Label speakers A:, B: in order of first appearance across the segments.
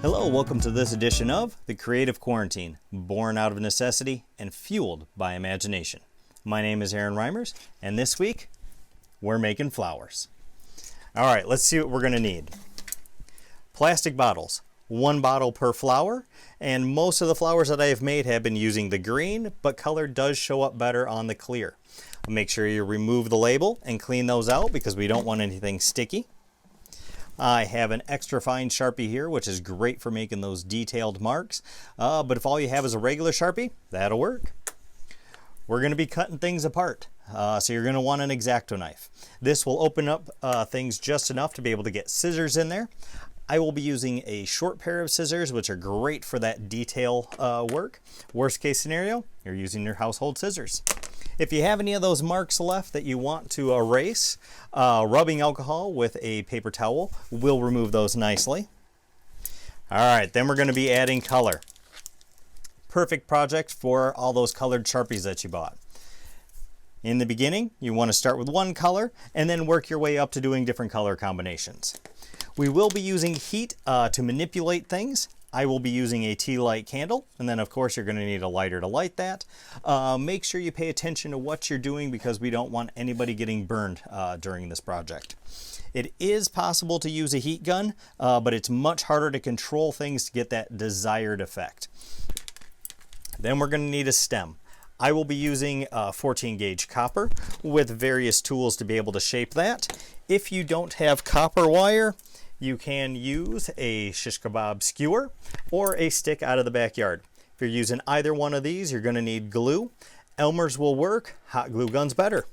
A: Hello, welcome to this edition of The Creative Quarantine, born out of necessity and fueled by imagination. My name is Reimers, and this week, we're making flowers. All right, let's see what we're going to need. Plastic bottles, 1 bottle per flower, and most of the flowers that I have made have been using the green, but color does show up better on the clear. Make sure you remove the label and clean those out because we don't want anything sticky. I have an extra fine Sharpie here, which is great for making those detailed marks. But if all you have is a regular Sharpie, that'll work. We're going to be cutting things apart. So you're going to want an X-Acto knife. This will open up things just enough to be able to get scissors in there. I will be using a short pair of scissors, which are great for that detail work. Worst case scenario, you're using your household scissors. If you have any of those marks left that you want to erase, rubbing alcohol with a paper towel will remove those nicely. All right, then we're going to be adding color. Perfect project for all those colored Sharpies that you bought. In the beginning, you want to start with one color and then work your way up to doing different color combinations. We will be using heat to manipulate things. I will be using a tea light candle, and then of course you're going to need a lighter to light that. Make sure you pay attention to what you're doing because we don't want anybody getting burned during this project. It is possible to use a heat gun, but it's much harder to control things to get that desired effect. Then we're going to need a stem. I will be using 14 gauge copper with various tools to be able to shape that. If you don't have copper wire, you can use a shish kebab skewer or a stick out of the backyard. If you're using either one of these, you're going to need glue. Elmer's will work, hot glue gun's better.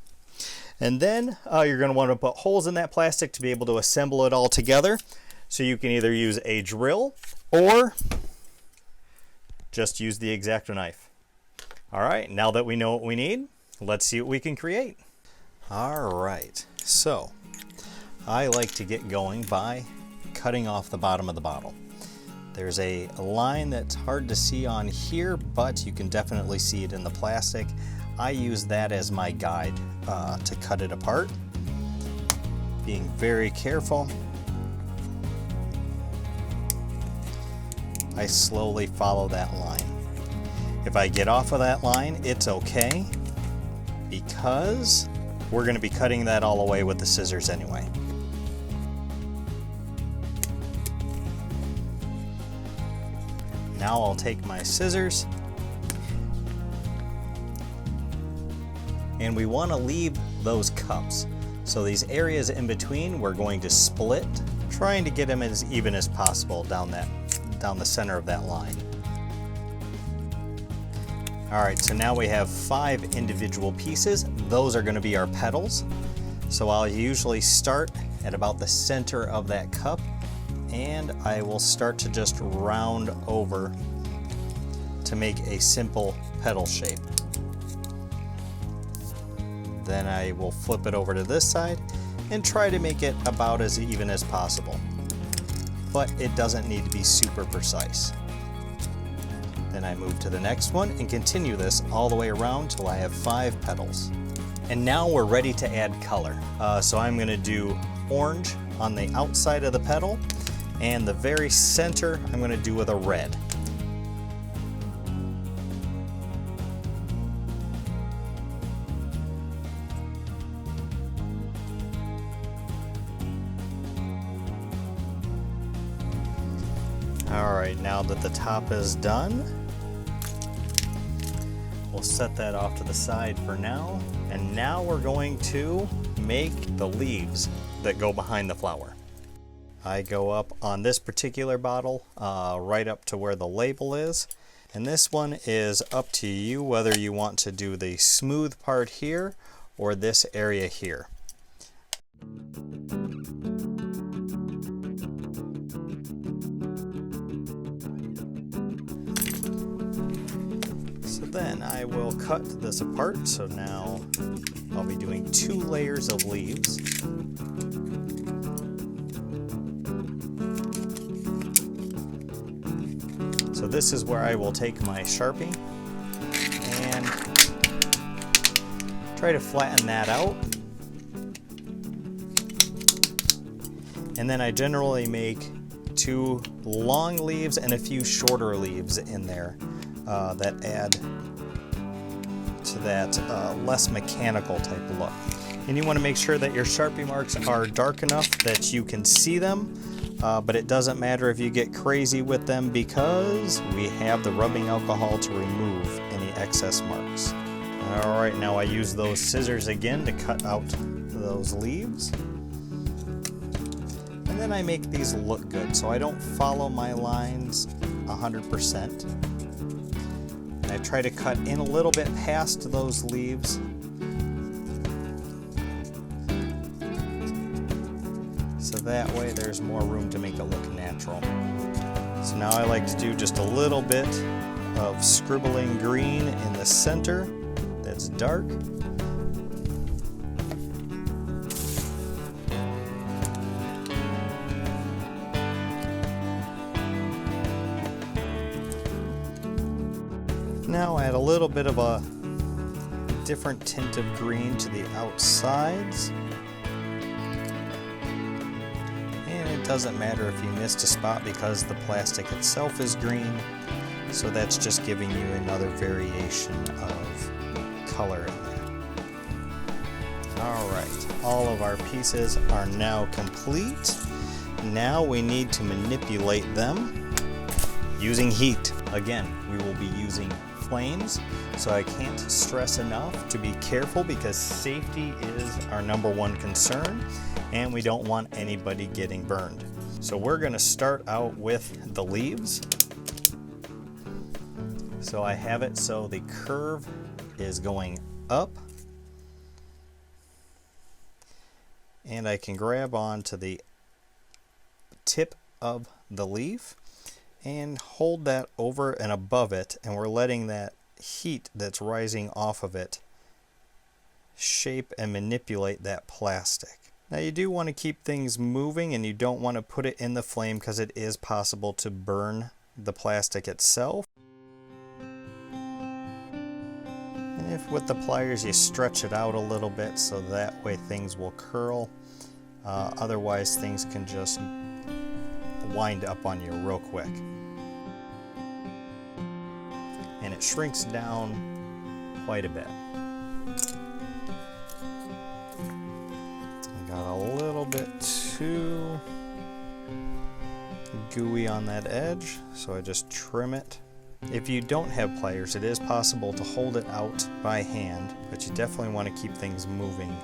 A: And then you're going to want to put holes in that plastic to be able to assemble it all together. So you can either use a drill or just use the X-Acto knife. All right, now that we know what we need, let's see what we can create. All right, so I like to get going by cutting off the bottom of the bottle. There's a line that's hard to see on here, but you can definitely see it in the plastic. I use that as my guide to cut it apart. Being very careful. I slowly follow that line. If I get off of that line, it's okay because we're going to be cutting that all away with the scissors anyway. Now I'll take my scissors and we want to leave those cups. So these areas in between we're going to split, trying to get them as even as possible down the center of that line. All right, so now we have 5 individual pieces. Those are going to be our petals. So I'll usually start at about the center of that cup and I will start to just round over to make a simple petal shape. Then I will flip it over to this side and try to make it about as even as possible. But it doesn't need to be super precise. Then I move to the next one and continue this all the way around till I have 5 petals. And now we're ready to add color. So I'm going to do orange on the outside of the petal, and the very center I'm going to do with a red. All right, now that the top is done, we'll set that off to the side for now. And now we're going to make the leaves that go behind the flower. I go up on this particular bottle right up to where the label is. And this one is up to you whether you want to do the smooth part here or this area here. So then I will cut this apart. So now I'll be doing 2 layers of leaves. So this is where I will take my Sharpie and try to flatten that out. And then I generally make two long leaves and a few shorter leaves in there that add to that less mechanical type of look. And you want to make sure that your Sharpie marks are dark enough that you can see them, but it doesn't matter if you get crazy with them because we have the rubbing alcohol to remove any excess marks. Alright, now I use those scissors again to cut out those leaves. And then I make these look good, so I don't follow my lines 100%. And I try to cut in a little bit past those leaves. So that way there's more room to make it look natural. So now I like to do just a little bit of scribbling green in the center that's dark. Now add a little bit of a different tint of green to the outsides. And it doesn't matter if you missed a spot because the plastic itself is green. So that's just giving you another variation of color in there. Alright, all of our pieces are now complete. Now we need to manipulate them using heat. Again, we will be using flames, so I can't stress enough to be careful because safety is our #1 concern and we don't want anybody getting burned. So we're going to start out with the leaves. So I have it so the curve is going up and I can grab onto the tip of the leaf and hold that over and above it, and we're letting that heat that's rising off of it shape and manipulate that plastic. Now you do want to keep things moving and you don't want to put it in the flame because it is possible to burn the plastic itself. And if with the pliers you stretch it out a little bit so that way things will curl, otherwise things can just wind up on you real quick. And it shrinks down quite a bit. I got a little bit too gooey on that edge, so I just trim it. If you don't have pliers, it is possible to hold it out by hand, but you definitely want to keep things moving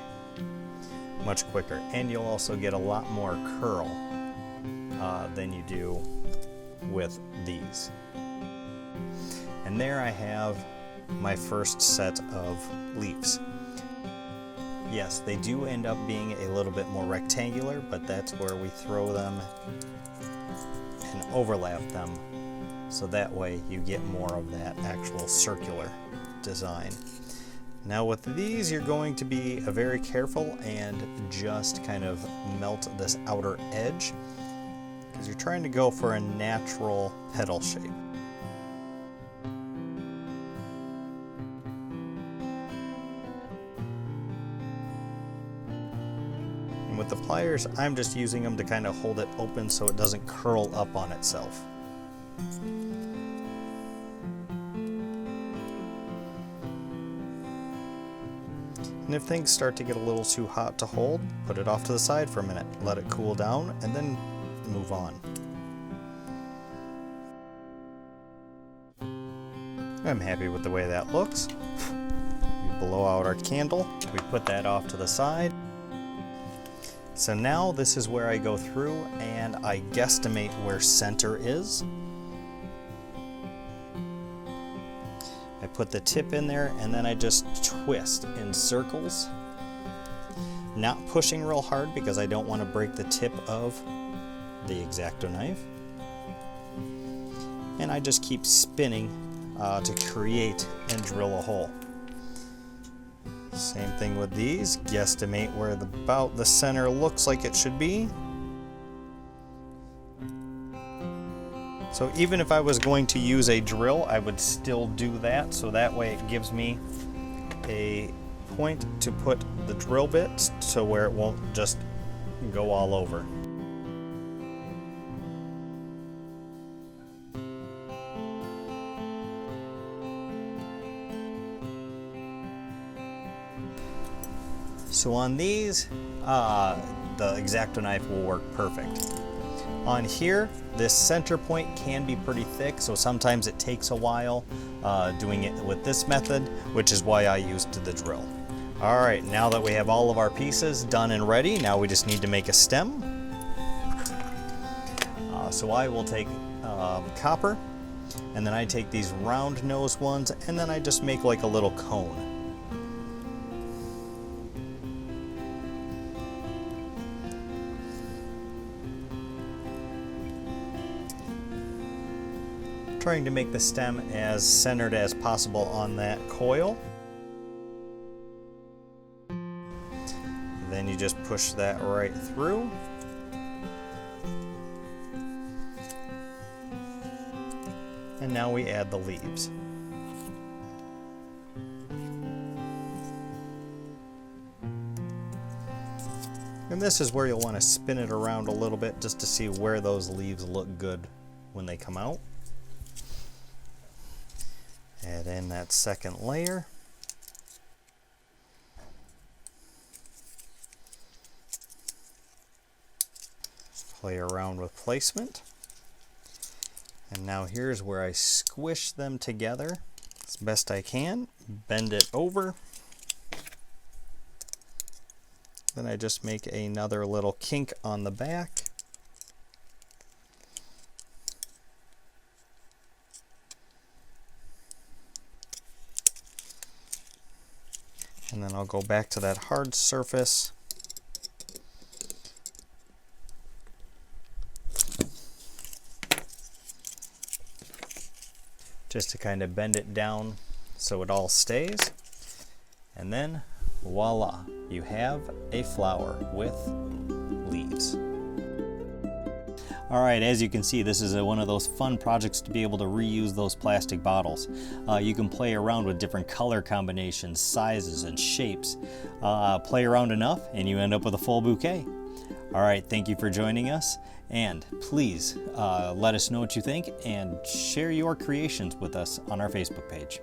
A: much quicker. And you'll also get a lot more curl than you do with these. And there I have my first set of leaves. Yes, they do end up being a little bit more rectangular, but that's where we throw them and overlap them, so that way you get more of that actual circular design. Now with these, you're going to be very careful and just kind of melt this outer edge because you're trying to go for a natural petal shape. And with the pliers, I'm just using them to kind of hold it open so it doesn't curl up on itself. And if things start to get a little too hot to hold, put it off to the side for a minute, let it cool down, and then move on. I'm happy with the way that looks. We blow out our candle, we put that off to the side. So now this is where I go through and I guesstimate where center is. I put the tip in there and then I just twist in circles, not pushing real hard because I don't want to break the tip of the X-Acto knife. And I just keep spinning to create and drill a hole. Same thing with these, guesstimate where about the center looks like it should be. So even if I was going to use a drill, I would still do that, so that way it gives me a point to put the drill bit to where it won't just go all over. So on these, the X-Acto knife will work perfect. On here, this center point can be pretty thick, so sometimes it takes a while doing it with this method, which is why I used the drill. All right, now that we have all of our pieces done and ready, now we just need to make a stem. So I will take copper, and then I take these round nose ones, and then I just make like a little cone. Trying to make the stem as centered as possible on that coil. Then you just push that right through. And now we add the leaves. And this is where you'll want to spin it around a little bit just to see where those leaves look good when they come out. Add in that second layer. Play around with placement. And now here's where I squish them together as best I can. Bend it over. Then I just make another little kink on the back. And then I'll go back to that hard surface. Just to kind of bend it down so it all stays. And then voila, you have a flower with leaves. All right, as you can see, this is one of those fun projects to be able to reuse those plastic bottles. You can play around with different color combinations, sizes, and shapes. Play around enough and you end up with a full bouquet. All right, thank you for joining us, and please let us know what you think and share your creations with us on our Facebook page.